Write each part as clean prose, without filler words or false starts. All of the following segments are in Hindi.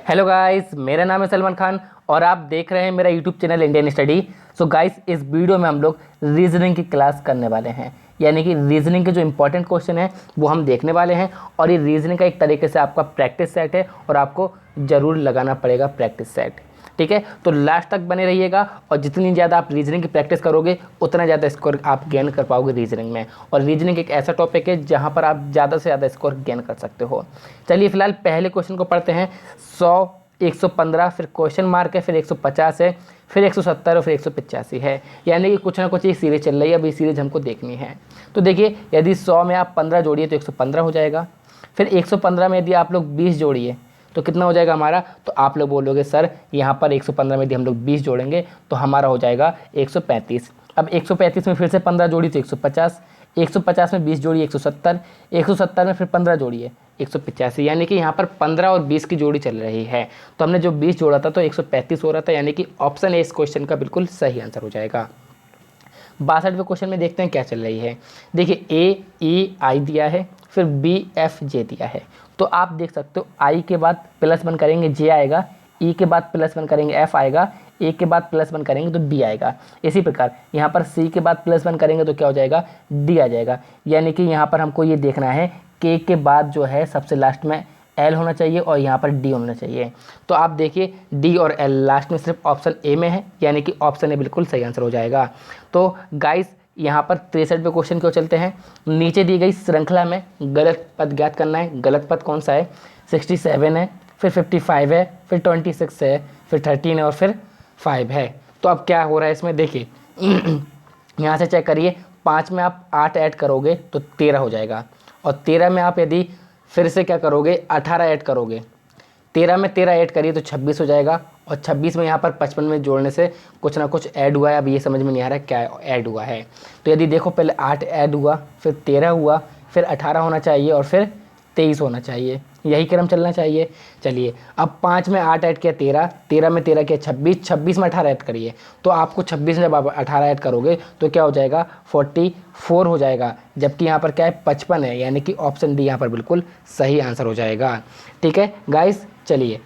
हेलो गाइस, मेरा नाम है सलमान खान और आप देख रहे हैं मेरा YouTube channel Indian study. So guys, इस वीडियो में हम लोग रीजनिंग की क्लास करने वाले हैं, यानी कि रीजनिंग के जो इंपॉर्टेंट क्वेश्चन है वो हम देखने वाले हैं। और ये रीजनिंग का एक तरीके से आपका प्रैक्टिस सेट है और आपको ज़रूर लगाना पड़ेगा प्रैक्टिस सेट। ठीक है, तो लास्ट तक बने रहिएगा और जितनी ज़्यादा आप रीजनिंग की प्रैक्टिस करोगे उतना ज़्यादा स्कोर आप गेन कर पाओगे रीजनिंग में। और रीजनिंग एक ऐसा टॉपिक है जहाँ पर आप ज़्यादा से ज़्यादा स्कोर गेन कर सकते हो। चलिए फिलहाल पहले क्वेश्चन को पढ़ते हैं। 100, 115, फिर क्वेश्चन मार्क है, फिर 150 है, फिर 170 और फिर 185 है। यानी कि कुछ ना कुछ ये सीरीज चल रही है, अब ये सीरीज हमको देखनी है। तो देखिए, यदि 100 में आप 15 जोड़िए तो 115 हो जाएगा। फिर 115 में यदि आप लोग 20 जोड़िए तो कितना हो जाएगा हमारा। तो आप लोग बोलोगे सर यहाँ पर 115 में यदि हम लोग 20 जोड़ेंगे तो हमारा हो जाएगा 135। अब 135 में फिर से 15 जोड़ी तो 150, 150 में 20 जोड़ी 170, 170 में फिर 15 जोड़ी 185। यानी कि यहाँ पर 15 और 20 की जोड़ी चल रही है। तो हमने जो 20 जोड़ा था तो 135 हो रहा था, यानी कि ऑप्शन ए इस क्वेश्चन का बिल्कुल सही आंसर हो जाएगा। 62वें क्वेश्चन में देखते हैं क्या चल रही है। देखिए, ए ई आई दिया है, फिर बी एफ जे दिया है। तो आप देख सकते हो आई के बाद +1 करेंगे जे आएगा, ई के बाद +1 करेंगे एफ आएगा, ए के बाद +1 करेंगे तो बी आएगा। इसी प्रकार यहाँ पर सी के बाद +1 करेंगे तो क्या हो जाएगा, डी आ जाएगा। यानी कि यहाँ पर हमको ये देखना है के बाद जो है सबसे लास्ट में एल होना चाहिए और यहाँ पर डी होना चाहिए। तो आप देखिए डी और एल लास्ट में सिर्फ ऑप्शन ए में है, यानी कि ऑप्शन ए बिल्कुल सही आंसर हो जाएगा। तो गाइस यहाँ पर 63वें क्वेश्चन को चलते हैं। नीचे दी गई श्रृंखला में गलत पद ज्ञात करना है। गलत पद कौन सा है। 67 है, फिर 55 है, फिर 26 है, फिर 13 है और फिर 5 है। तो अब क्या हो रहा है इसमें देखिए यहाँ से चेक करिए। 5 में आप 8 ऐड करोगे तो 13 हो जाएगा, और 13 में आप यदि फिर से क्या करोगे 18 ऐड करोगे, 13 में 13 ऐड करिए तो 26 हो जाएगा। और 26 में यहाँ पर 55 में जोड़ने से कुछ ना कुछ ऐड हुआ है। अब ये समझ में नहीं आ रहा है क्या ऐड हुआ है। तो यदि देखो पहले 8 ऐड हुआ, फिर 13 हुआ, फिर 18 होना चाहिए और फिर 23 होना चाहिए। यही क्रम चलना चाहिए। चलिए, अब 5 में 8 ऐड किया 13, 13 में 13 किया 26, 26 में 18 ऐड करिए। तो आपको 26 में जब आप 18 ऐड करोगे तो क्या हो जाएगा 44 हो जाएगा। जबकि यहाँ पर क्या है 55 है, यानी कि ऑप्शन डी यहाँ पर बिल्कुल सही आंसर हो जाएगा। ठीक है गाइस, चलिए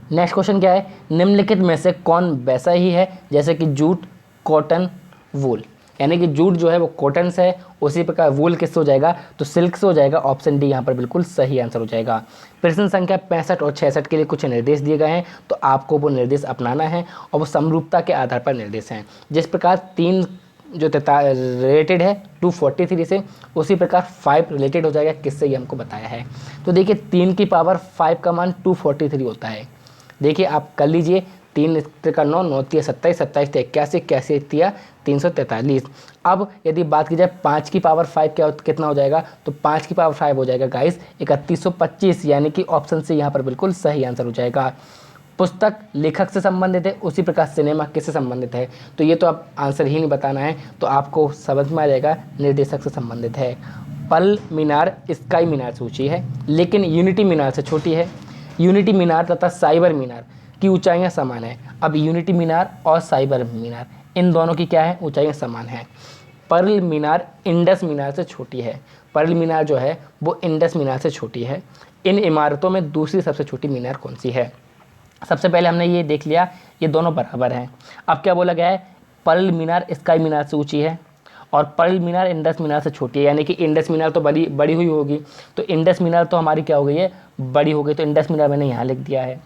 नेक्स्ट क्वेश्चन क्या है। निम्नलिखित में से कौन वैसा ही है जैसे कि जूट, कॉटन, वूल। यानी कि जूट जो है वो कॉटन से है, उसी प्रकार वूल किससे हो जाएगा तो सिल्क से हो जाएगा। ऑप्शन डी यहाँ पर बिल्कुल सही आंसर हो जाएगा। प्रश्न संख्या 65 और 66 के लिए कुछ निर्देश दिए गए हैं, तो आपको वो निर्देश अपनाना है और वो समरूपता के आधार पर निर्देश हैं। जिस प्रकार 3 जो रिलेटेड है 243 से, उसी प्रकार 5 रिलेटेड हो जाएगा किससे, ये हमको बताया है। तो देखिए 3 की पावर 5 का मान 243 होता है। देखिए आप कर लीजिए, 3 का 9, 9 3 27, 27 81, 81 343। अब यदि बात की जाए 5 की पावर 5 कितना हो जाएगा, तो 5 की पावर 5 हो जाएगा गाइस 3125, यानी कि ऑप्शन से यहाँ पर बिल्कुल सही आंसर हो जाएगा। पुस्तक लेखक से संबंधित है, उसी प्रकार सिनेमा किससे संबंधित है, तो ये तो आप आंसर ही नहीं बताना है, तो आपको समझ में आ जाएगा निर्देशक से संबंधित है। पर्ल मीनार स्काई मीनार से ऊँची है लेकिन यूनिटी मीनार से छोटी है। यूनिटी मीनार तथा साइबर मीनार की ऊंचाइयां समान है। अब यूनिटी मीनार और साइबर मीनार इन दोनों की क्या है, ऊंचाइयां समान है। पर्ल मीनार इंडस मीनार से छोटी है। पर्ल मीनार जो है वो इंडस मीनार से छोटी है। इन इमारतों में दूसरी सबसे छोटी मीनार कौन सी है। सबसे पहले हमने ये देख लिया, ये दोनों बराबर हैं। अब क्या बोला गया है, पर्ल मीनार स्काई मीनार से ऊँची है और पर्ल मीनार इंडस मीनार से छोटी है। यानी कि इंडस मीनार तो बड़ी हुई होगी, तो इंडस मीनार तो हमारी क्या हो गई है, बड़ी हो गई। तो इंडस मीनार मैंने यहाँ लिख दिया है।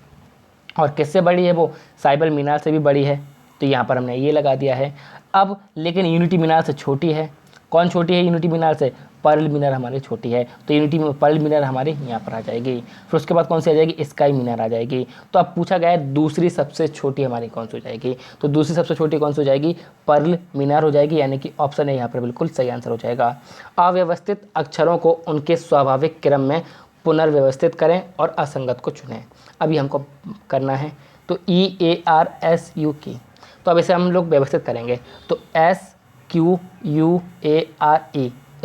और किससे बड़ी है वो, साइबर मीनार से भी बड़ी है, तो यहाँ पर हमने ये लगा दिया है। अब लेकिन यूनिटी मीनार से छोटी है। कौन छोटी है यूनिटी मीनार से, पर्ल मीनार हमारी छोटी है, तो पर्ल मीनार हमारी यहाँ पर आ जाएगी। फिर उसके बाद कौन सी आ जाएगी, स्काई मीनार आ जाएगी। तो अब पूछा गया है दूसरी सबसे छोटी हमारी कौन सी हो जाएगी, तो दूसरी सबसे छोटी कौन सी हो जाएगी, पर्ल मीनार हो जाएगी। यानी कि ऑप्शन है यहाँ पर बिल्कुल सही आंसर हो जाएगा। अव्यवस्थित अक्षरों को उनके स्वाभाविक क्रम में पुनर्व्यवस्थित करें और असंगत को चुनें। अभी हमको करना है, तो EARSU तो अब इसे हम लोग व्यवस्थित करेंगे। तो SQUARE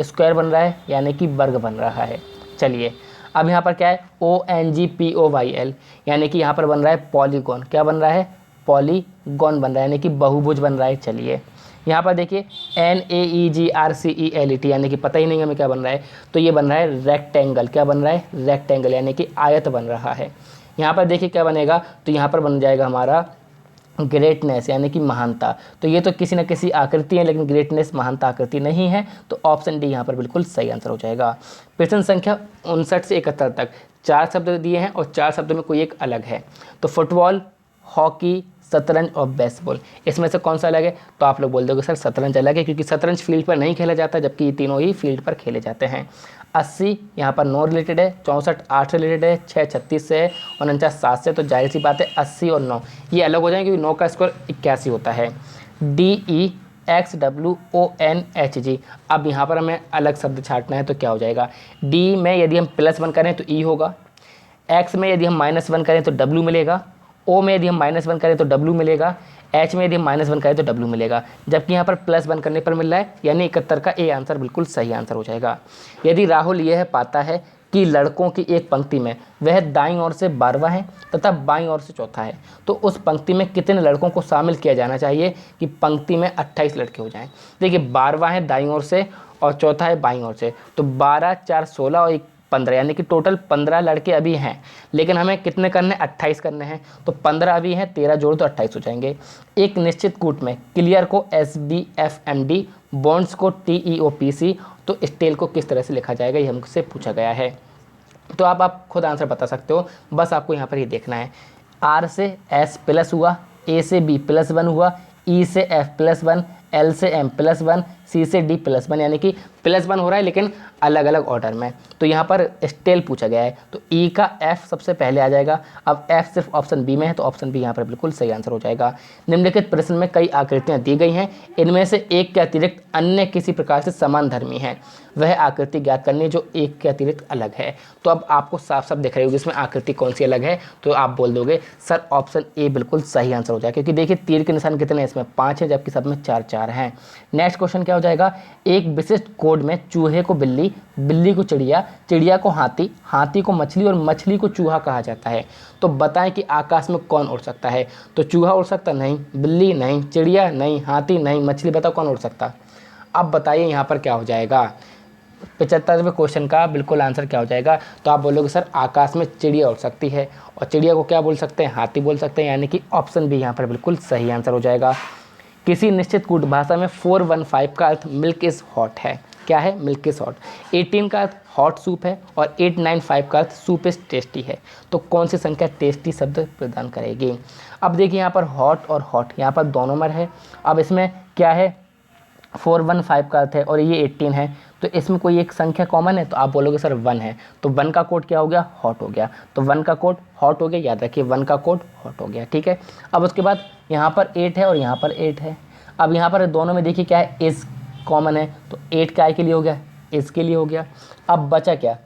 स्क्वायर बन रहा है, यानी कि वर्ग बन रहा है। चलिए अब यहाँ पर क्या है, ONGPOYL, यानी कि यहाँ पर बन रहा है पॉलीगॉन। क्या बन रहा है, पॉलीगॉन बन रहा है, यानी कि बहुभुज बन रहा है। चलिए यहाँ पर देखिए NAEGRCELET, यानी कि पता ही नहीं हमें क्या बन रहा है, तो ये बन रहा है रेक्टेंगल। क्या बन रहा है, रेक्टेंगल, यानी कि आयत बन रहा है। यहाँ पर देखिए क्या बनेगा, तो यहाँ पर बन जाएगा हमारा ग्रेटनेस यानी कि महानता। तो ये तो किसी न किसी आकृति है, लेकिन ग्रेटनेस महानता आकृति नहीं है, तो ऑप्शन डी यहाँ पर बिल्कुल सही आंसर हो जाएगा। प्रश्न संख्या 59 से 71 तक 4 शब्द दिए हैं और 4 शब्दों में कोई एक अलग है। तो फुटबॉल, हॉकी, शतरंज और बेसबॉल, इसमें से कौन सा अलग है? तो आप लोग बोल दोगे सर शतरंज अलग है, क्योंकि शतरंज फील्ड पर नहीं खेला जाता, जबकि ये तीनों ही फील्ड पर खेले जाते हैं। 80 यहाँ पर 9 रिलेटेड है, 64 8 से रिलेटेड है, 6 36 से है और 49 7 से। तो जाहिर सी बात है 80 और 9 ये अलग हो जाएंगे, क्योंकि 9 का स्कोर 81 होता है। DEXWONHG, अब यहाँ पर हमें अलग शब्द छाटना है, तो क्या हो जाएगा? डी में यदि हम +1 करें तो ई होगा, एक्स में यदि हम -1 करें तो डब्ल्यू मिलेगा, ओ में यदि हम -1 करें तो डब्ल्यू मिलेगा, एच में यदि हम -1 करें तो डब्ल्यू मिलेगा, जबकि यहाँ पर +1 करने पर मिल रहा है, यानी 71 का ए आंसर बिल्कुल सही आंसर हो जाएगा। यदि राहुल यह पाता है कि लड़कों की एक पंक्ति में वह दाईं ओर से 12वां है तथा बाईं ओर से चौथा है, तो उस पंक्ति में कितने लड़कों को शामिल किया जाना चाहिए कि पंक्ति में 28 लड़के हो जाएं? देखिए 12वां है दाईं ओर से और चौथा है बाईं ओर से, तो 12 4 16 और 15, यानी कि टोटल 15 लड़के अभी हैं, लेकिन हमें कितने करने? 28 करने हैं। तो 15 अभी हैं, 13 जोड़ तो 28 हो जाएंगे। एक निश्चित कूट में क्लियर को SBFMD, बॉन्ड्स को TEOPC, तो स्टेल को किस तरह से लिखा जाएगा, ये हमसे पूछा गया है। तो आप खुद आंसर बता सकते हो, बस आपको यहाँ पर ये देखना है। R से S प्लस हुआ, A से B +1 हुआ, E से F +1, L से M +1, C से D +1, यानी कि +1 हो रहा है लेकिन अलग अलग ऑर्डर में। तो यहाँ पर स्टेल पूछा गया है, तो E का F सबसे पहले आ जाएगा। अब F सिर्फ ऑप्शन बी में है, तो ऑप्शन बी यहाँ पर बिल्कुल सही आंसर हो जाएगा। निम्नलिखित प्रश्न में कई आकृतियाँ दी गई हैं, इनमें से एक के अतिरिक्त अन्य किसी प्रकार से समान धर्मी है, वह आकृति ज्ञात करनी जो एक के अतिरिक्त अलग है। तो अब आपको साफ साफ दिख रही होगी इसमें आकृति कौन सी अलग है, तो आप बोल दोगे सर ऑप्शन ए बिल्कुल सही आंसर हो जाएगा, क्योंकि देखिए तीर के निशान कितने हैं इसमें? 5 है, जबकि सब में 4 4 हैं। नेक्स्ट क्वेश्चन क्या हो जाएगा? एक विशिष्ट कोड में चूहे को बिल्ली, बिल्ली को चिड़िया, चिड़िया को हाथी, हाथी को मछली और मछली को चूहा कहा जाता है। तो बताएं कि आकाश में कौन उड़ सकता है? तो चूहा उड़ सकता नहीं, बिल्ली नहीं, चिड़िया नहीं, हाथी नहीं, मछली, बताओ कौन उड़ सकता? अब बताइए यहाँ पर क्या हो जाएगा? 75वें क्वेश्चन का बिल्कुल आंसर क्या हो जाएगा? तो आप बोलोगे सर आकाश में चिड़िया उड़ सकती है, और चिड़िया को क्या बोल सकते हैं? हाथी बोल सकते हैं, यानी कि ऑप्शन बी यहाँ पर बिल्कुल सही आंसर हो जाएगा। किसी निश्चित कूट भाषा में 415 का अर्थ मिल्क इज़ हॉट है। क्या है? Milk is hot. 18 का अर्थ हॉट सूप है और 895 का अर्थ सूप इज़ टेस्टी है। तो कौन सी संख्या टेस्टी शब्द प्रदान करेगी? अब देखिए यहाँ पर हॉट और हॉट यहाँ पर दोनों में है। अब इसमें क्या है? 415 का अर्थ है और ये 18 है, तो इसमें कोई एक संख्या कॉमन है, तो आप बोलोगे सर 1 है, तो 1 का कोड क्या हो गया? हॉट हो गया। तो 1 का कोड हॉट हो गया, याद रखिए 1 का कोड हॉट हो गया, ठीक है। अब उसके बाद यहाँ पर 8 है और यहाँ पर 8 है। अब यहाँ पर दोनों में देखिए क्या है? इज़ कॉमन है, तो 8 काय के लिए हो गया? इज़ के लिए हो गया। अब बचा क्या?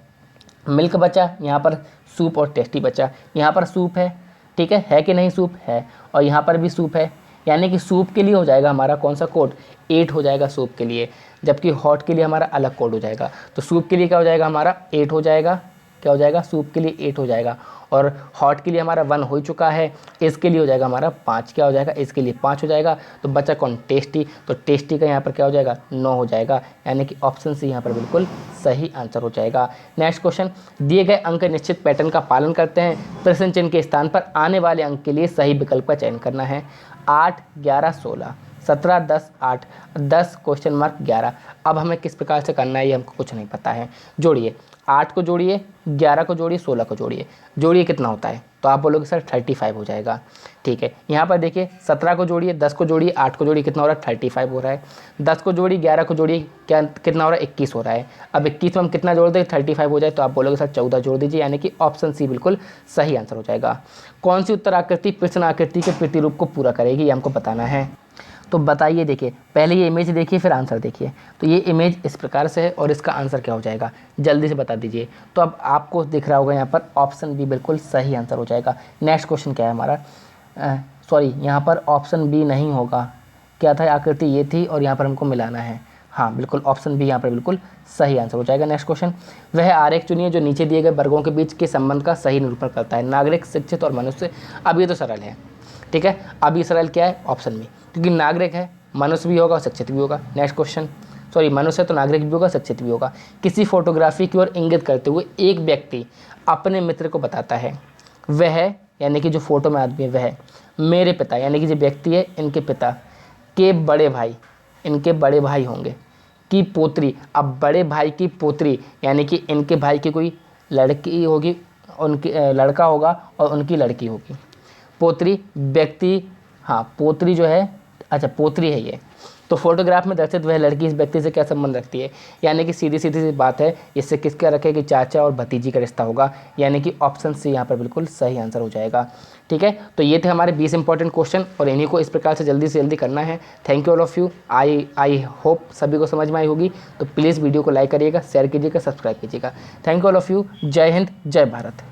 मिल्क बचा, यहाँ पर सूप और टेस्टी बचा। यहाँ पर सूप है, ठीक है कि नहीं? सूप है, और यहाँ पर भी सूप है, यानी कि सूप के लिए हो जाएगा हमारा कौन सा कोड? 8 हो जाएगा सूप के लिए, जबकि हॉट के लिए हमारा अलग कोड हो जाएगा। तो सूप के लिए क्या हो जाएगा हमारा? 8 हो जाएगा। क्या हो जाएगा? सूप के लिए 8 हो जाएगा, और हॉट के लिए हमारा 1 हो चुका है। इसके लिए हो जाएगा हमारा 5। क्या हो जाएगा? इसके लिए 5 हो जाएगा। तो बचा कौन? टेस्टी। तो टेस्टी का यहाँ पर क्या हो जाएगा? 9 हो जाएगा, यानी कि ऑप्शन सी यहाँ पर बिल्कुल सही आंसर हो जाएगा। नेक्स्ट क्वेश्चन, दिए गए अंक निश्चित पैटर्न का पालन करते हैं, प्रश्न चिन्ह के स्थान पर आने वाले अंक के लिए सही विकल्प का चयन करना है। 8 11 16 17 10 8 10 क्वेश्चन मार्क 11। अब हमें किस प्रकार से करना है ये हमको कुछ नहीं पता है। जोड़िए, 8 को जोड़िए, 11 को जोड़िए, 16 को जोड़िए, जोड़िए कितना होता है? तो आप बोलोगे सर 35 हो जाएगा, ठीक है। यहाँ पर देखिए 17 को जोड़िए, 10 को जोड़िए, 8 को जोड़िए, कितना हो रहा है? 35 हो रहा है। 10 को जोड़िए, 11 को जोड़िए, क्या कितना हो रहा है? 21 हो रहा है। अब 21 में हम कितना जोड़ दें? 35 हो जाए, तो आप बोलोगे सर 14 जोड़ दीजिए, यानी कि ऑप्शन सी बिल्कुल सही आंसर हो जाएगा। कौन सी उत्तर आकृति प्रश्न आकृति के प्रतिरूप को पूरा करेगी, ये हमको बताना है। तो बताइए, देखिए पहले ये इमेज देखिए फिर आंसर देखिए। तो ये इमेज इस प्रकार से है और इसका आंसर क्या हो जाएगा? जल्दी से बता दीजिए। तो अब आपको दिख रहा होगा यहाँ पर ऑप्शन बी बिल्कुल सही आंसर हो जाएगा। नेक्स्ट क्वेश्चन क्या है हमारा? सॉरी, यहाँ पर ऑप्शन बी नहीं होगा। क्या था? आकृति ये थी और यहाँ पर हमको मिलाना है। हाँ बिल्कुल, ऑप्शन बी यहाँ पर बिल्कुल सही आंसर हो जाएगा। नेक्स्ट क्वेश्चन, वह आरेख चुनिए जो नीचे दिए गए वर्गों के बीच के संबंध का सही निरूपण करता है। नागरिक, शिक्षित और मनुष्य। अब ये तो सरल है, ठीक है। अब ये सरल क्या है? ऑप्शन बी, क्योंकि नागरिक है, मनुष्य भी होगा और शिक्षित भी होगा। नेक्स्ट क्वेश्चन, सॉरी मनुष्य तो नागरिक भी होगा, शिक्षित भी होगा। किसी फोटोग्राफी की ओर इंगित करते हुए एक व्यक्ति अपने मित्र को बताता है, वह यानी कि जो फोटो में आदमी है वह मेरे पिता यानी कि जो व्यक्ति है इनके पिता के बड़े भाई, इनके बड़े भाई होंगे की पोत्री। अब बड़े भाई की पोत्री यानी कि इनके भाई की कोई लड़की होगी, उनकी लड़का होगा और उनकी लड़की होगी। पोत्री व्यक्ति, हाँ पोत्री जो है, अच्छा पोत्री है ये। तो फोटोग्राफ में दर्शित वह लड़की इस व्यक्ति से क्या संबंध रखती है, यानी कि सीधी सीधी सी बात है, इससे किसका रखे कि चाचा और भतीजी का रिश्ता होगा, यानी कि ऑप्शन सी यहाँ पर बिल्कुल सही आंसर हो जाएगा। ठीक है, तो ये थे हमारे 20 इंपॉर्टेंट क्वेश्चन और इन्हीं को इस प्रकार से जल्दी करना है। Thank you all of you. I hope सभी को समझ में आई होगी। तो प्लीज़ वीडियो को लाइक करिएगा, शेयर कीजिएगा, सब्सक्राइब कीजिएगा। Thank you all of you. जय हिंद, जय भारत।